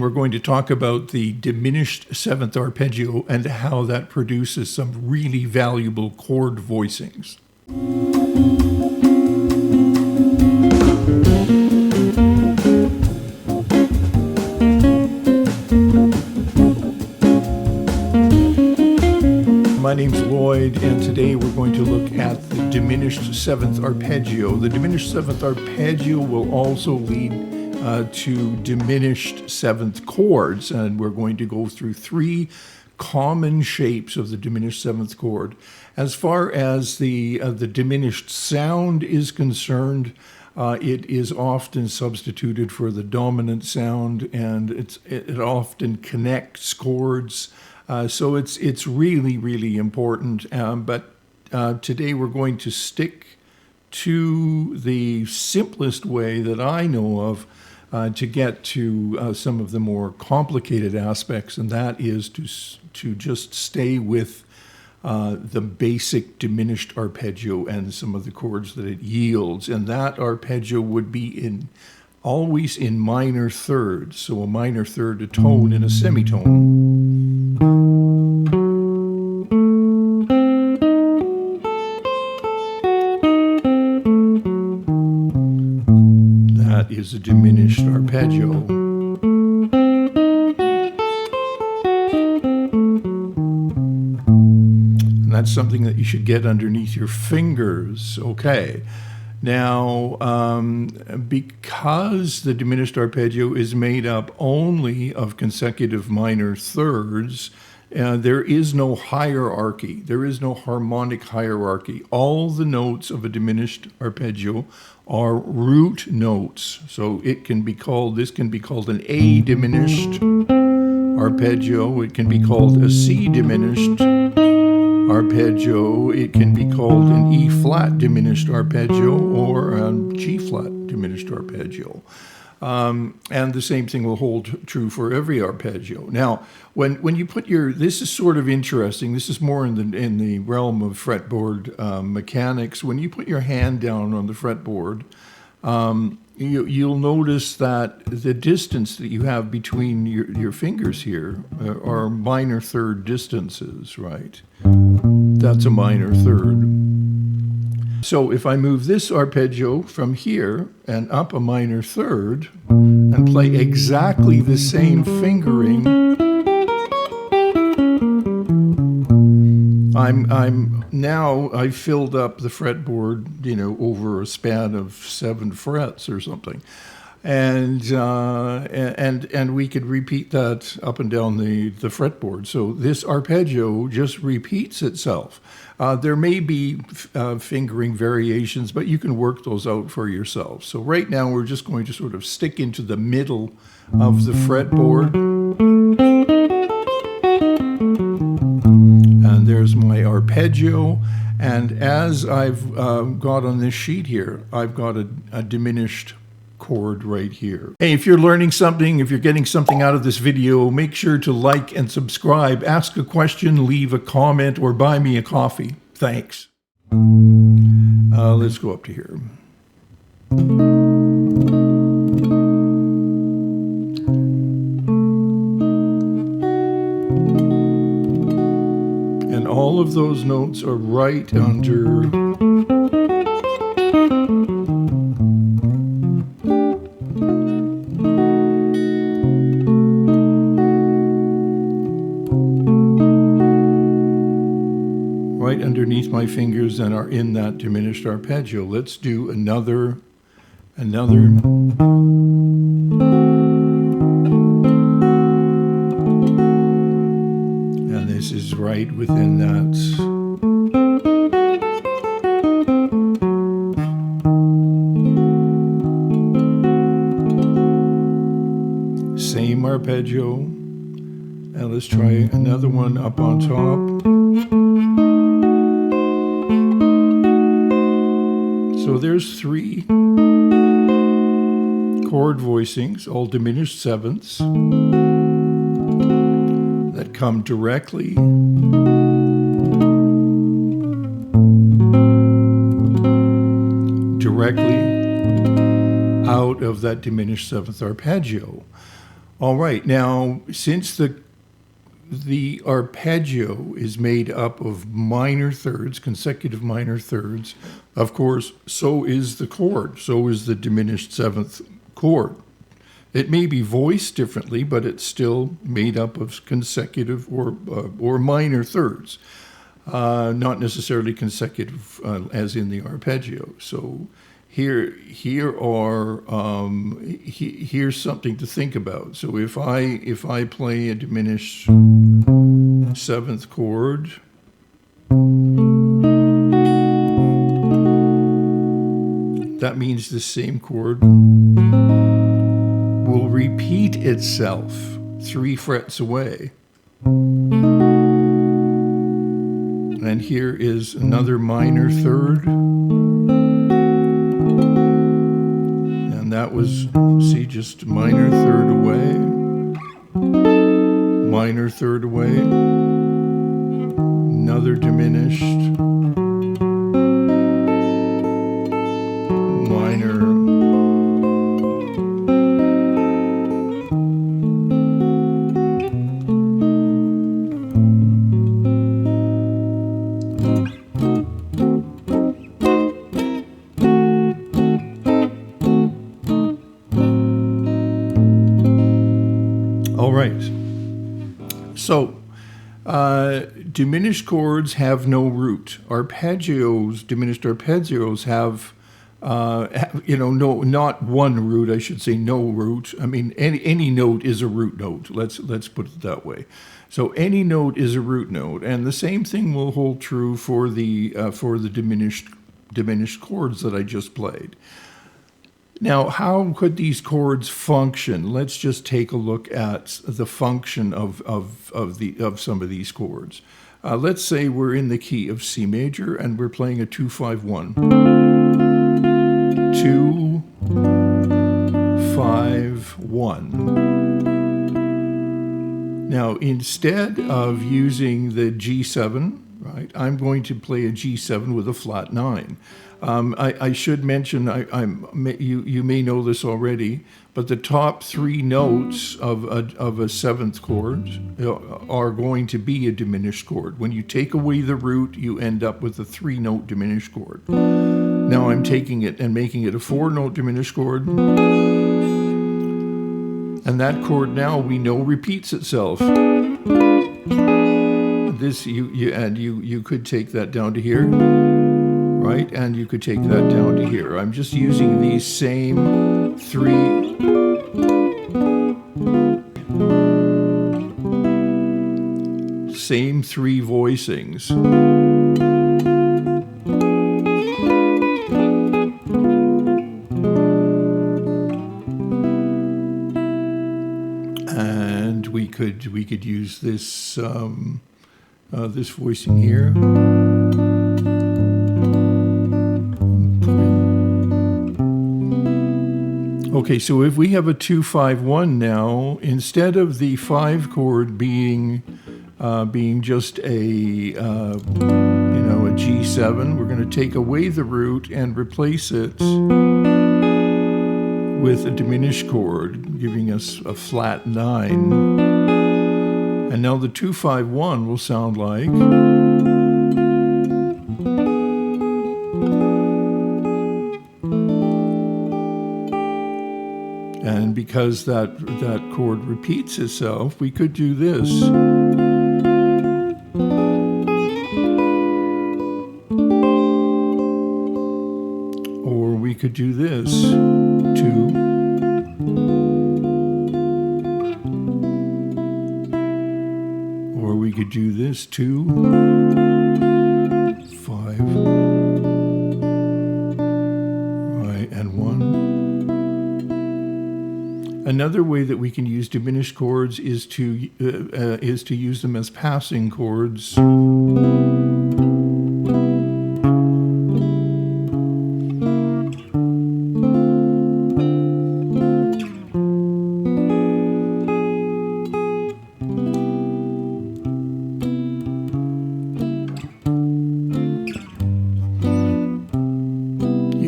we're going to talk about the diminished 7th arpeggio and how that produces some really valuable chord voicings. My name's Lloyd, and today we're going to look at the diminished 7th arpeggio. The diminished 7th arpeggio will also lead to diminished 7th chords, and we're going to go through three common shapes of the diminished 7th chord. As far as the diminished sound is concerned, it is often substituted for the dominant sound, and it often connects chords. So it's really, really important. But today we're going to stick to the simplest way that I know of to get to some of the more complicated aspects, and that is to just stay with the basic diminished arpeggio and some of the chords that it yields. And that arpeggio would be always in minor thirds. So a minor third, a tone, and a semitone. That is a diminished arpeggio. And that's something that you should get underneath your fingers. Okay. Now, because the diminished arpeggio is made up only of consecutive minor thirds, there is no hierarchy. There is no harmonic hierarchy. All the notes of a diminished arpeggio are root notes. So this can be called an A diminished arpeggio. It can be called a C diminished arpeggio. It can be called an E flat diminished arpeggio or a G flat diminished arpeggio. And the same thing will hold true for every arpeggio. Now, when you put this is sort of interesting. This is more in the realm of fretboard mechanics. When you put your hand down on the fretboard, you'll notice that the distance that you have between your fingers here are minor third distances, right? That's a minor third. So if I move this arpeggio from here and up a minor third and play exactly the same fingering, I've filled up the fretboard, over a span of 7 frets or something. And we could repeat that up and down the fretboard. So this arpeggio just repeats itself. There may be fingering variations, but you can work those out for yourself. So right now we're just going to sort of stick into the middle of the fretboard. And there's my arpeggio. And as I've got on this sheet here, I've got a diminished chord right here. Hey, if you're learning something, if you're getting something out of this video, make sure to like and subscribe, ask a question, leave a comment, or buy me a coffee. Thanks. Let's go up to here. And all of those notes are right under underneath my fingers and are in that diminished arpeggio. Let's do another. And this is right within that. Same arpeggio. And let's try another one up on top. So there's 3 chord voicings, all diminished sevenths, that come directly out of that diminished 7th arpeggio. All right. Now, since the arpeggio is made up of minor thirds, consecutive minor thirds, of course, so is the chord. So is the diminished seventh chord. It may be voiced differently, but it's still made up of consecutive or minor thirds, not necessarily consecutive as in the arpeggio. So here's something to think about. So if I play a diminished seventh chord, that means the same chord will repeat itself 3 frets away. And here is another minor third. And that was, see, just minor third away, minor third away, another diminished, minor. So, diminished chords have no root. Arpeggios, diminished arpeggios have not one root. I should say no root. I mean, any note is a root note. Let's put it that way. So any note is a root note, and the same thing will hold true for the diminished chords that I just played. Now, how could these chords function? Let's just take a look at the function of some of these chords. Let's say we're in the key of C major and we're playing a 2-5-1. 2-5-1. Now, instead of using the G7, right, I'm going to play a G7 with a flat 9. I should mention, you may know this already, but the top 3 notes of a seventh chord are going to be a diminished chord. When you take away the root, you end up with a 3-note diminished chord. Now I'm taking it and making it a 4-note diminished chord. And that chord now we know repeats itself. This you could take that down to here. Right, and you could take that down to here. I'm just using these same 3 voicings. And we could use this this voicing here. Okay, so if we have a 2-5-1 now, instead of the 5 chord being just a G7, we're going to take away the root and replace it with a diminished chord, giving us a flat 9. And now the 2-5-1 will sound like. And because that chord repeats itself, we could do this. Or we could do this, 2. Or we could do this, 2, 5, right, and 1. Another way that we can use diminished chords is to use them as passing chords.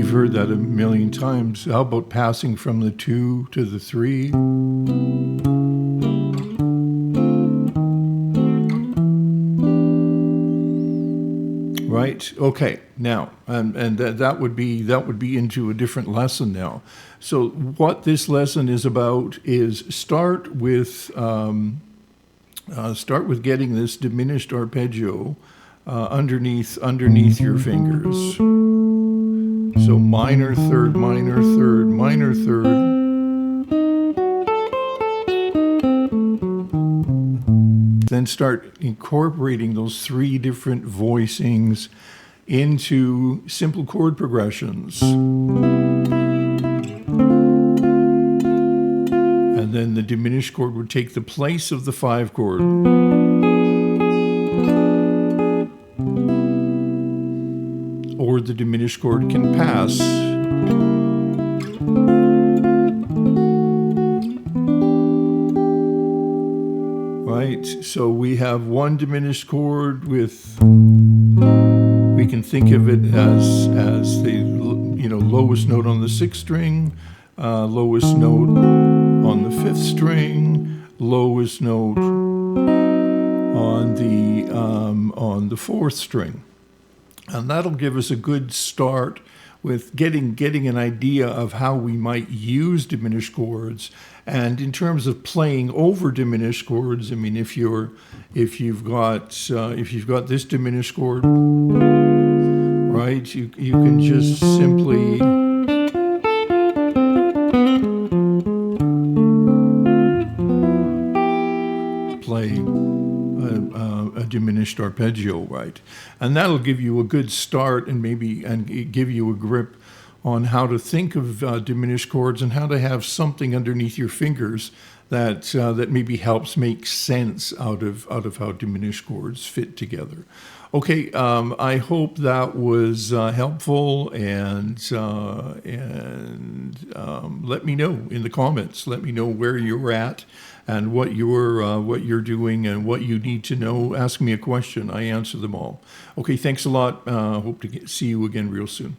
Heard that a million times. How about passing from the 2 to the 3? Right. Okay. Now, and that would be into a different lesson now. So what this lesson is about is start with getting this diminished arpeggio underneath your fingers. So minor, third, minor, third, minor, third. Then start incorporating those three different voicings into simple chord progressions. And then the diminished chord would take the place of the 5 chord. Or the diminished chord can pass. Right, so we have one diminished chord with, we can think of it as the lowest note on the 6th string, lowest note on the 5th string, lowest note on the 4th string, and that'll give us a good start with getting an idea of how we might use diminished chords. And in terms of playing over diminished chords, I mean, if you've got this diminished chord, right, you can just simply play a diminished arpeggio, right? And that'll give you a good start and give you a grip on how to think of diminished chords and how to have something underneath your fingers that maybe helps make sense out of how diminished chords fit together. Okay, I hope that was helpful, and let me know in the comments. Let me know where you're at and what you're doing and what you need to know. Ask me a question. I answer them all. Okay, thanks a lot. Hope to see you again real soon.